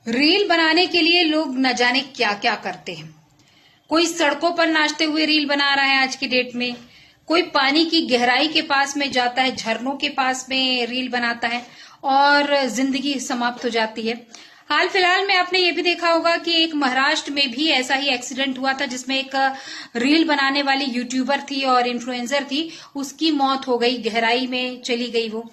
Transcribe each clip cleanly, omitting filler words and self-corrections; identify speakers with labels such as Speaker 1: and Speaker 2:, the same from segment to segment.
Speaker 1: Reel बनाने के लिए लोग न जाने क्या क्या करते हैं। कोई सड़कों पर नाचते हुए रील बना रहा है आज की डेट में, कोई पानी की गहराई के पास में जाता है, झरनों के पास में रील बनाता है और जिंदगी समाप्त हो जाती है। हाल फिलहाल में आपने ये भी देखा होगा कि एक महाराष्ट्र में भी ऐसा ही एक्सीडेंट हुआ था जिसमें एक रील बनाने वाली यूट्यूबर थी और इन्फ्लुएंसर थी, उसकी मौत हो गई, गहराई में चली गई वो।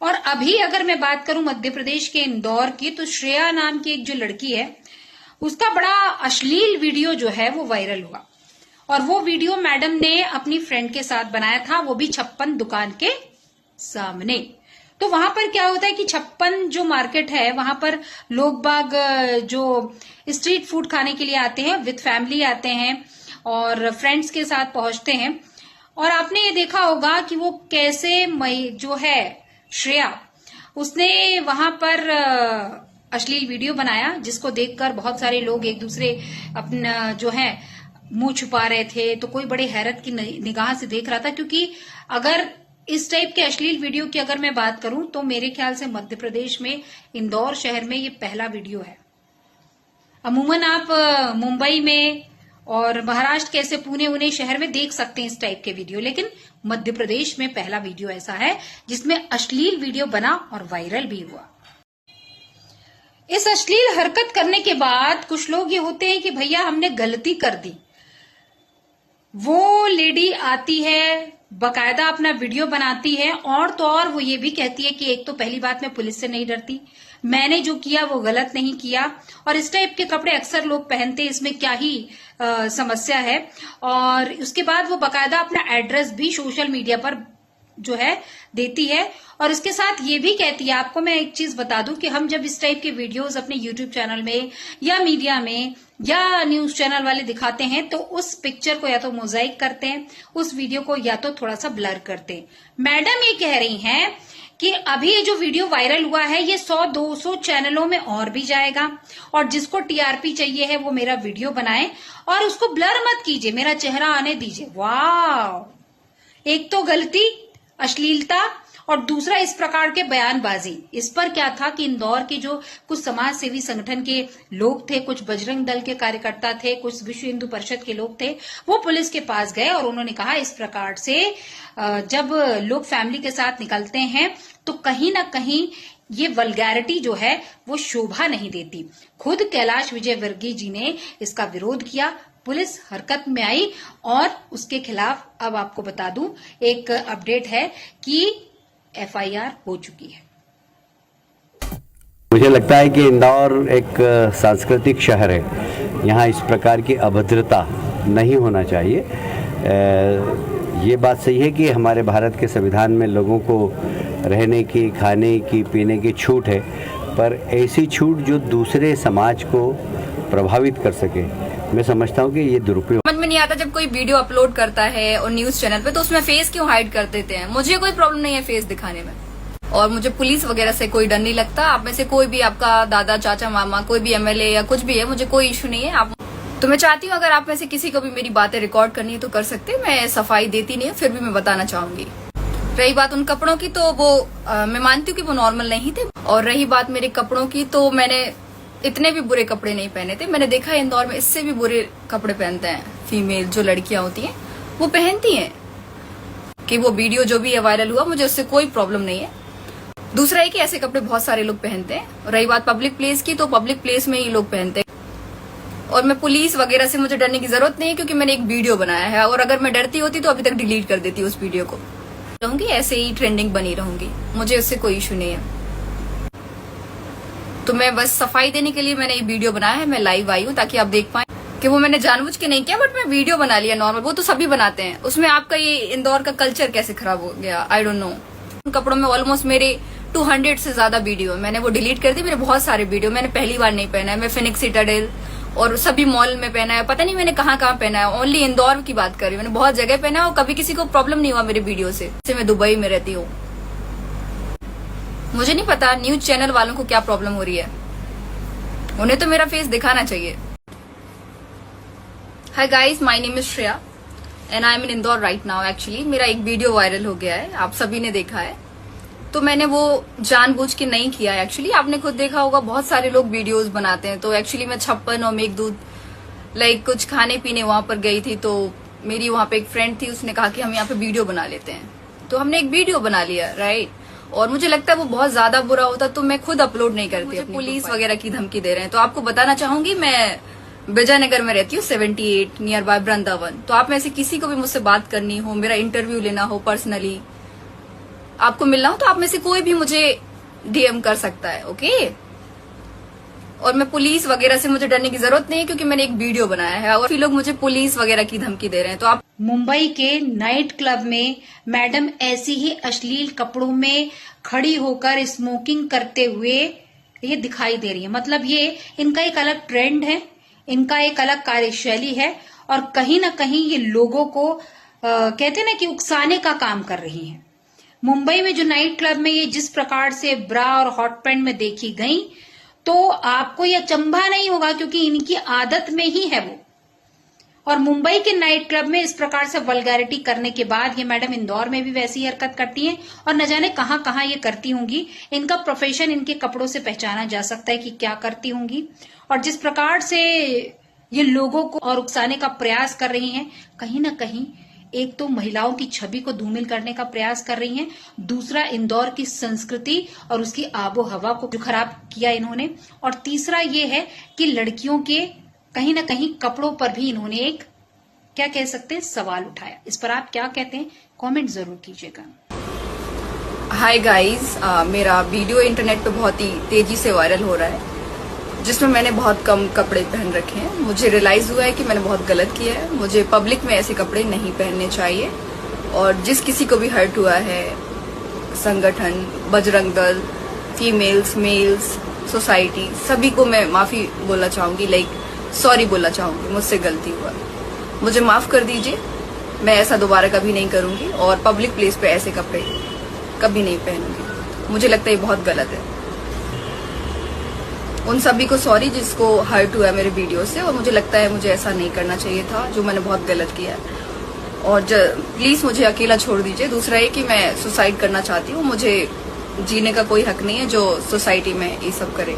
Speaker 1: और अभी अगर मैं बात करूं मध्य प्रदेश के इंदौर की, तो श्रेया नाम की एक जो लड़की है, उसका बड़ा अश्लील वीडियो जो है वो वायरल हुआ। और वो वीडियो मैडम ने अपनी फ्रेंड के साथ बनाया था, वो भी 56 दुकान के सामने। तो वहां पर क्या होता है कि 56 जो मार्केट है, वहां पर लोग बाग जो स्ट्रीट फूड खाने के लिए आते हैं, विद फैमिली आते हैं और फ्रेंड्स के साथ पहुंचते हैं। और आपने ये देखा होगा कि वो कैसे जो है श्रेया, उसने वहां पर अश्लील वीडियो बनाया, जिसको देखकर बहुत सारे लोग एक दूसरे अपना जो है मुंह छुपा रहे थे। तो कोई बड़े हैरत की निगाह से देख रहा था, क्योंकि अगर इस टाइप के अश्लील वीडियो की अगर मैं बात करूं तो मेरे ख्याल से मध्य प्रदेश में इंदौर शहर में ये पहला वीडियो है। अमूमन आप मुंबई में और महाराष्ट्र कैसे पुणे उन्हें शहर में देख सकते हैं इस टाइप के वीडियो, लेकिन मध्य प्रदेश में पहला वीडियो ऐसा है जिसमें अश्लील वीडियो बना और वायरल भी हुआ। इस अश्लील हरकत करने के बाद कुछ लोग ये होते हैं कि भैया हमने गलती कर दी। वो लेडी आती है, बकायदा अपना वीडियो बनाती है और तो और वो ये भी कहती है कि एक तो पहली बात मैं पुलिस से नहीं डरती, मैंने जो किया वो गलत नहीं किया, और इस टाइप के कपड़े अक्सर लोग पहनते हैं, इसमें क्या ही समस्या है। और उसके बाद वो बकायदा अपना एड्रेस भी सोशल मीडिया पर जो है देती है, और इसके साथ ये भी कहती है, आपको मैं एक चीज बता दूं कि हम जब इस टाइप के वीडियोस अपने यूट्यूब चैनल में या मीडिया में या न्यूज चैनल वाले दिखाते हैं तो उस पिक्चर को या तो मोजाइक करते हैं, उस वीडियो को या तो थोड़ा सा ब्लर करते हैं। मैडम ये कह रही हैं कि अभी ये जो वीडियो वायरल हुआ है ये 100-200 चैनलों में और भी जाएगा, और जिसको टीआरपी चाहिए है वो मेरा वीडियो बनाए और उसको ब्लर मत कीजिए, मेरा चेहरा आने दीजिए। वाह, एक तो गलती, अश्लीलता, और दूसरा इस प्रकार के बयानबाजी। इस पर क्या था कि इंदौर के जो कुछ समाज सेवी संगठन के लोग थे, कुछ बजरंग दल के कार्यकर्ता थे, कुछ विश्व हिंदू परिषद के लोग थे, वो पुलिस के पास गए और उन्होंने कहा इस प्रकार से जब लोग फैमिली के साथ निकलते हैं तो कहीं ना कहीं ये वल्गैरिटी जो है वो शोभा नहीं देती। खुद कैलाश विजयवर्गीय जी ने इसका विरोध किया, पुलिस हरकत में आई और उसके खिलाफ अब आपको बता दूं एक अपडेट है कि एफआईआर हो चुकी है।
Speaker 2: मुझे लगता है कि इंदौर एक सांस्कृतिक शहर है, यहाँ इस प्रकार की अभद्रता नहीं होना चाहिए। ये बात सही है कि हमारे भारत के संविधान में लोगों को रहने की, खाने की, पीने की छूट है, पर ऐसी छूट जो दूसरे समाज को प्रभावित कर सके, मैं समझता हूँ कि ये दुरुपयोग।
Speaker 3: समझ में नहीं आता जब कोई वीडियो अपलोड करता है और न्यूज चैनल पे तो उसमें फेस क्यों हाइड कर देते हैं। मुझे कोई प्रॉब्लम नहीं है फेस दिखाने में, और मुझे पुलिस वगैरह से कोई डर नहीं लगता। आप में से कोई भी, आपका दादा, चाचा, मामा, कोई भी एमएलए या कुछ भी है, मुझे कोई इशू नहीं है। आप तो मैं चाहती हूँ अगर आप में से किसी को भी मेरी बातें रिकॉर्ड करनी है तो कर सकते हैं, मैं सफाई देती नहीं हूँ, फिर भी मैं बताना चाहूंगी। रही बात उन कपड़ों की, तो वो मैं मानती हूँ कि वो नॉर्मल नहीं थे, और रही बात मेरे कपड़ों की, तो मैंने इतने भी बुरे कपड़े नहीं पहने थे। मैंने देखा है इंदौर में इससे भी बुरे कपड़े पहनते हैं फीमेल जो लड़कियां होती हैं, वो पहनती हैं। कि वो वीडियो जो भी है वायरल हुआ, मुझे उससे कोई प्रॉब्लम नहीं है। दूसरा है कि ऐसे कपड़े बहुत सारे लोग पहनते हैं। रही बात पब्लिक प्लेस की, तो पब्लिक प्लेस में ही लोग पहनते हैं, और मैं पुलिस वगैरह से मुझे डरने की जरूरत नहीं है, क्योंकि मैंने एक वीडियो बनाया है, और अगर मैं डरती होती तो अभी तक डिलीट कर देती उस वीडियो को। रहूंगी ऐसे ही ट्रेंडिंग बनी रहूंगी, मुझे उससे कोई इशू नहीं है। तो मैं बस सफाई देने के लिए मैंने ये वीडियो बनाया है, मैं लाइव आई हूँ ताकि आप देख पाए कि वो मैंने जानबूझ के नहीं किया, बट मैं वीडियो बना लिया नॉर्मल, वो तो सभी बनाते हैं। उसमें आपका ये इंदौर का कल्चर कैसे खराब हो गया, आई डोंट नो। उन कपड़ों में ऑलमोस्ट मेरे 200 से ज्यादा वीडियो, मैंने वो डिलीट कर दी। मेरे बहुत सारे वीडियो मैंने पहली बार नहीं पहना है, मैं फिनिक्स सिटाडेल और सभी मॉल में पहना है, पता नहीं मैंने कहाँ कहाँ पहना है। ओनली इंदौर की बात कर रही हूँ, मैंने बहुत जगह पहना है और कभी किसी को प्रॉब्लम नहीं हुआ मेरे वीडियो से। मैं दुबई में रहती हूँ, मुझे नहीं पता न्यूज चैनल वालों को क्या प्रॉब्लम हो रही है, उन्हें तो मेरा फेस दिखाना चाहिए। Hi guys, my name is Shreya and I am in Indore right now. Actually मेरा एक वीडियो वायरल हो गया है, आप सभी ने देखा है। तो मैंने वो जानबूझ के नहीं किया। एक्चुअली आपने खुद देखा होगा, बहुत सारे लोग वीडियोस बनाते हैं। तो एक्चुअली मैं 56 और मेघदूत लाइक कुछ खाने पीने वहां पर गई थी, तो मेरी वहां पे एक फ्रेंड थी, उसने कहा कि हम यहाँ पे वीडियो बना लेते हैं। तो हमने एक वीडियो बना लिया, राइट। और मुझे लगता है वो बहुत ज्यादा बुरा होता तो मैं खुद अपलोड नहीं करती। मुझे पुलिस वगैरह की धमकी दे रहे हैं। तो आपको बताना चाहूंगी, मैं विजयनगर में रहती हूँ, 78 नियर बाय वृंदावन। तो आप में से किसी को भी मुझसे बात करनी हो, मेरा इंटरव्यू लेना हो, पर्सनली आपको मिलना हो, तो आप में से कोई भी मुझे डीएम कर सकता है, ओके। और मैं पुलिस वगैरह से मुझे डरने की जरूरत नहीं है, क्योंकि मैंने एक वीडियो बनाया है। और फिर लोग मुझे पुलिस वगैरह की धमकी दे रहे हैं। तो आप
Speaker 1: मुंबई के नाइट क्लब में मैडम ऐसी ही अश्लील कपड़ों में खड़ी होकर स्मोकिंग करते हुए ये दिखाई दे रही है। मतलब ये इनका एक अलग ट्रेंड है, इनका एक अलग कार्यशैली है, और कहीं ना कहीं ये लोगों को कहते हैं ना कि उकसाने का काम कर रही हैं। मुंबई में जो नाइट क्लब में ये जिस प्रकार से ब्रा और हॉट पैंट में देखी गई, तो आपको यह अचंभा नहीं होगा, क्योंकि इनकी आदत में ही है वो। और मुंबई के नाइट क्लब में इस प्रकार से वल्गैरिटी करने के बाद ये मैडम इंदौर में भी वैसी हरकत करती हैं, और न जाने कहां कहां ये करती होंगी। इनका प्रोफेशन इनके कपड़ों से पहचाना जा सकता है कि क्या करती होंगी। और जिस प्रकार से ये लोगों को और उकसाने का प्रयास कर रही हैं, कहीं ना कहीं एक तो महिलाओं की छवि को धूमिल करने का प्रयास कर रही हैं, दूसरा इंदौर की संस्कृति और उसकी आबो हवा को खराब किया इन्होंने, और तीसरा ये है कि लड़कियों के कहीं ना कहीं कपड़ों पर भी इन्होंने एक क्या कह सकते हैं सवाल उठाया। इस पर आप क्या कहते हैं, कमेंट जरूर कीजिएगा।
Speaker 3: हाय गाइस, मेरा वीडियो इंटरनेट पे बहुत ही तेजी से वायरल हो रहा है, जिसमें मैंने बहुत कम कपड़े पहन रखे हैं। मुझे रियलाइज हुआ है कि मैंने बहुत गलत किया है। मुझे पब्लिक में ऐसे कपड़े नहीं पहनने चाहिए। और जिस किसी को भी हर्ट हुआ है, संगठन, Bajrang Dal, females, mails, society, सभी को मैं माफी बोलना चाहूंगी, लाइक सॉरी बोलना चाहूंगी। मुझसे गलती हुआ, मुझे माफ कर दीजिए। मैं ऐसा दोबारा कभी नहीं करूंगी, और पब्लिक प्लेस पे ऐसे कपड़े कभी नहीं पहनूंगी। मुझे लगता है ये बहुत गलत है। उन सभी को सॉरी जिसको हर्ट हुआ है मेरे वीडियो से, और मुझे लगता है मुझे ऐसा नहीं करना चाहिए था, जो मैंने बहुत गलत किया है। और प्लीज मुझे अकेला छोड़ दीजिए। दूसरा ये कि मैं सुसाइड करना चाहती हूँ। मुझे जीने का कोई हक नहीं है जो सोसाइटी में ये सब करे।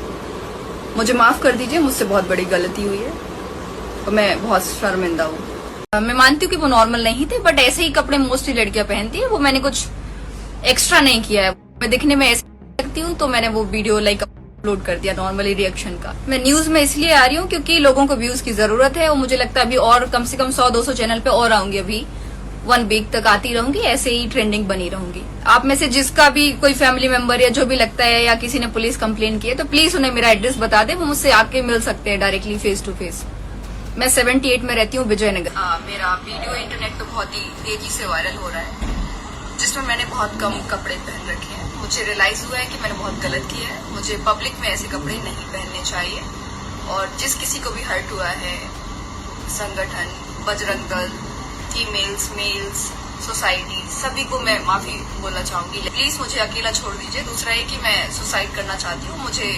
Speaker 3: मुझे माफ कर दीजिए, मुझसे बहुत बड़ी गलती हुई है और मैं बहुत शर्मिंदा हूँ। मैं मानती हूँ कि वो नॉर्मल नहीं थे, बट ऐसे ही कपड़े मोस्टली लड़कियां पहनती है। वो मैंने कुछ एक्स्ट्रा नहीं किया है। मैं दिखने में ऐसे लगती हूँ, तो मैंने वो वीडियो लाइक अपलोड कर दिया नॉर्मली रिएक्शन का। मैं न्यूज में इसलिए आ रही हूँ क्योंकि लोगों को व्यूज की जरूरत है, और मुझे लगता है अभी और कम से कम 100-200 चैनल पे और आऊंगी। अभी 1 वीक तक आती रहूंगी, ऐसे ही ट्रेंडिंग बनी रहूंगी। आप में से जिसका भी कोई फैमिली मेंबर या जो भी लगता है, या किसी ने पुलिस कंप्लेन की है, तो प्लीज उन्हें मेरा एड्रेस बता दे। वो मुझसे आके मिल सकते हैं डायरेक्टली, फेस टू फेस। मैं 78 में रहती हूँ, विजयनगर। मेरा वीडियो इंटरनेट पे बहुत ही तेजी से वायरल हो रहा है, जिसमें मैंने बहुत कम कपड़े पहन रखे हैं। मुझे रियलाइज हुआ है कि मैंने बहुत गलत किया है। मुझे पब्लिक में ऐसे कपड़े नहीं पहनने चाहिए। और जिस किसी को भी हर्ट हुआ है, संगठन, Bajrang Dal, females, mails, society, सभी को मैं माफी बोलना चाहूंगी। प्लीज मुझे अकेला छोड़ दीजिए। दूसरा ये कि मैं सुसाइड करना चाहती हूँ। मुझे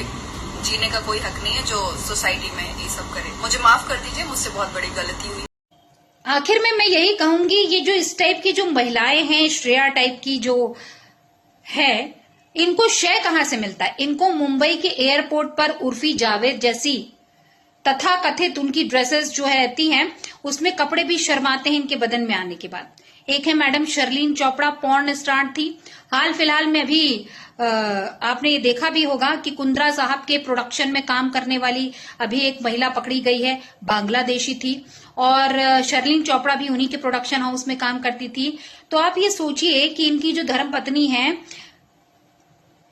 Speaker 3: जीने का कोई हक नहीं है जो सोसाइटी में ये सब करे। मुझे माफ कर दीजिए, मुझसे बहुत बड़ी गलती हुई।
Speaker 1: आखिर में मैं यही कहूंगी, ये जो इस टाइप की जो महिलाएं हैं, श्रेया टाइप की जो है, इनको शय कहां से मिलता है? इनको मुंबई के एयरपोर्ट पर उर्फी जावेद जैसी तथा कथित उनकी ड्रेसेस जो है रहती हैं, उसमें कपड़े भी शर्माते हैं इनके बदन में आने के बाद। एक है madam Sharleen Chopra, porn star थी। हाल फिलहाल में भी आपने ये देखा भी होगा कि कुंद्रा साहब के प्रोडक्शन में काम करने वाली अभी एक महिला पकड़ी गई है, बांग्लादेशी थी, और शर्लीन चोपड़ा भी उन्हीं के प्रोडक्शन हाउस में काम करती थी। तो आप ये सोचिए कि इनकी जो धर्मपत्नी है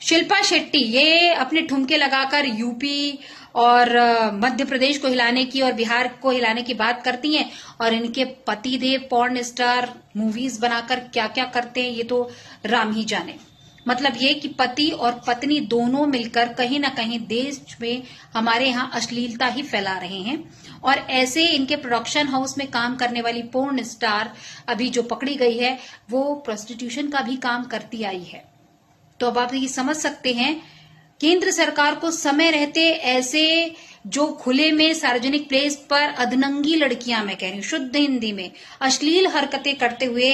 Speaker 1: शिल्पा शेट्टी, ये अपने ठुमके लगाकर यूपी और मध्य प्रदेश को हिलाने की और बिहार को हिलाने की बात करती हैं, और इनके पतिदेव पॉर्न स्टार मूवीज बनाकर क्या क्या करते हैं ये तो राम ही जाने। मतलब ये कि पति और पत्नी दोनों मिलकर कहीं ना कहीं देश में हमारे यहाँ अश्लीलता ही फैला रहे हैं। और ऐसे इनके प्रोडक्शन हाउस में काम करने वाली पोर्न स्टार अभी जो पकड़ी गई है, वो प्रोस्टिट्यूशन का भी काम करती आई है। तो अब आप ये समझ सकते हैं, केंद्र सरकार को समय रहते ऐसे जो खुले में सार्वजनिक प्लेस पर अधनंगी लड़कियां, मैं कह रही हूं शुद्ध हिंदी में, अश्लील हरकतें करते हुए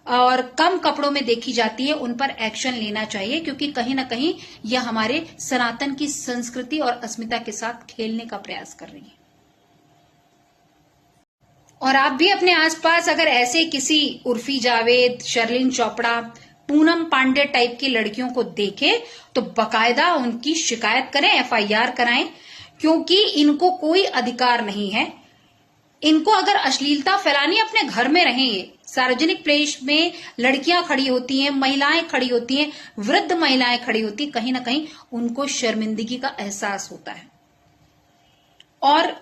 Speaker 1: और कम कपड़ों में देखी जाती है उन पर एक्शन लेना चाहिए, क्योंकि कहीं ना कहीं यह हमारे सनातन की संस्कृति और अस्मिता के साथ खेलने का प्रयास कर रही है। और आप भी अपने आसपास अगर ऐसे किसी उर्फी जावेद, शर्लिन चोपड़ा, पूनम पांडे टाइप की लड़कियों को देखें तो बकायदा उनकी शिकायत करें, FIR कराएं, क्योंकि इनको कोई अधिकार नहीं है। इनको अगर अश्लीलता फैलानी, अपने घर में रहें। ये सार्वजनिक प्लेस में लड़कियां खड़ी होती हैं, महिलाएं खड़ी होती हैं, वृद्ध महिलाएं खड़ी होती हैं, कहीं ना कहीं उनको शर्मिंदगी का एहसास होता है। और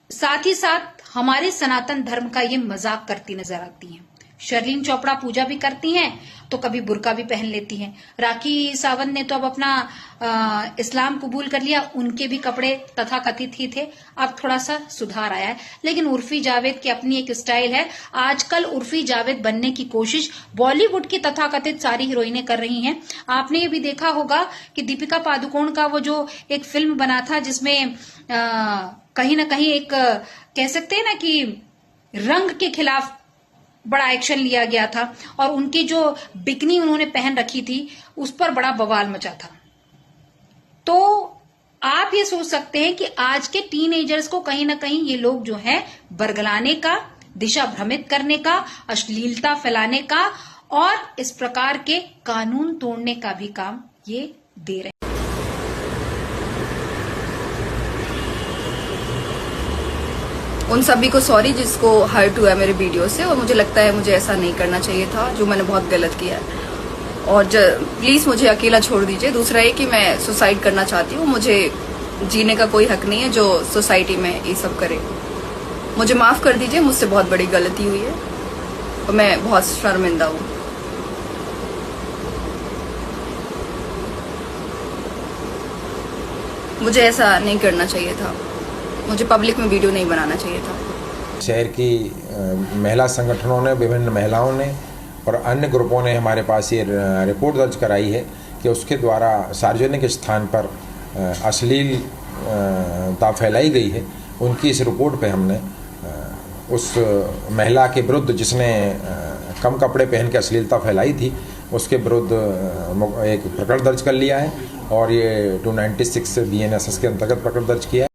Speaker 1: साथ ही साथ हमारे सनातन धर्म का ये मजाक करती नजर आती हैं। शर्लिन चोपड़ा पूजा भी करती हैं तो कभी बुर्का भी पहन लेती हैं। राखी सावंत ने तो अब अपना इस्लाम कबूल कर लिया, उनके भी कपड़े तथाकथित ही थे, अब थोड़ा सा सुधार आया है। लेकिन उर्फी जावेद की अपनी एक स्टाइल है। आजकल उर्फी जावेद बनने की कोशिश बॉलीवुड की तथाकथित सारी हीरोइनें कर रही हैं। आपने ये भी देखा होगा कि दीपिका पादुकोण का वो जो एक फिल्म बना था जिसमें कहीं ना कहीं एक कह सकते हैं ना कि रंग के खिलाफ बड़ा एक्शन लिया गया था, और उनकी जो बिकनी उन्होंने पहन रखी थी उस पर बड़ा बवाल मचा था। तो आप ये सोच सकते हैं कि आज के टीनेजर्स को कहीं ना कहीं ये लोग जो है बरगलाने का, दिशा भ्रमित करने का, अश्लीलता फैलाने का और इस प्रकार के कानून तोड़ने का भी काम ये दे रहे हैं।
Speaker 3: उन सभी को सॉरी जिसको हर्ट हुआ मेरे वीडियो से, और मुझे लगता है मुझे ऐसा नहीं करना चाहिए था, जो मैंने बहुत गलत किया है। और प्लीज मुझे अकेला छोड़ दीजिए। दूसरा है कि मैं सुसाइड करना चाहती हूँ, मुझे जीने का कोई हक नहीं है जो सोसाइटी में ये सब करे। मुझे माफ कर दीजिए, मुझसे बहुत बड़ी गलती हुई है और मैं बहुत शर्मिंदा हूँ। मुझे ऐसा नहीं करना चाहिए था, मुझे पब्लिक में वीडियो नहीं बनाना चाहिए था।
Speaker 4: शहर की महिला संगठनों ने, विभिन्न महिलाओं ने और अन्य ग्रुपों ने हमारे पास ये रिपोर्ट दर्ज कराई है कि उसके द्वारा सार्वजनिक स्थान पर अश्लीलता फैलाई गई है। उनकी इस रिपोर्ट पे हमने उस महिला के विरुद्ध जिसने कम कपड़े पहन के अश्लीलता फैलाई थी उसके विरुद्ध एक प्रकरण दर्ज कर लिया है और ये 296 BNSS के अंतर्गत प्रकरण दर्ज किया है।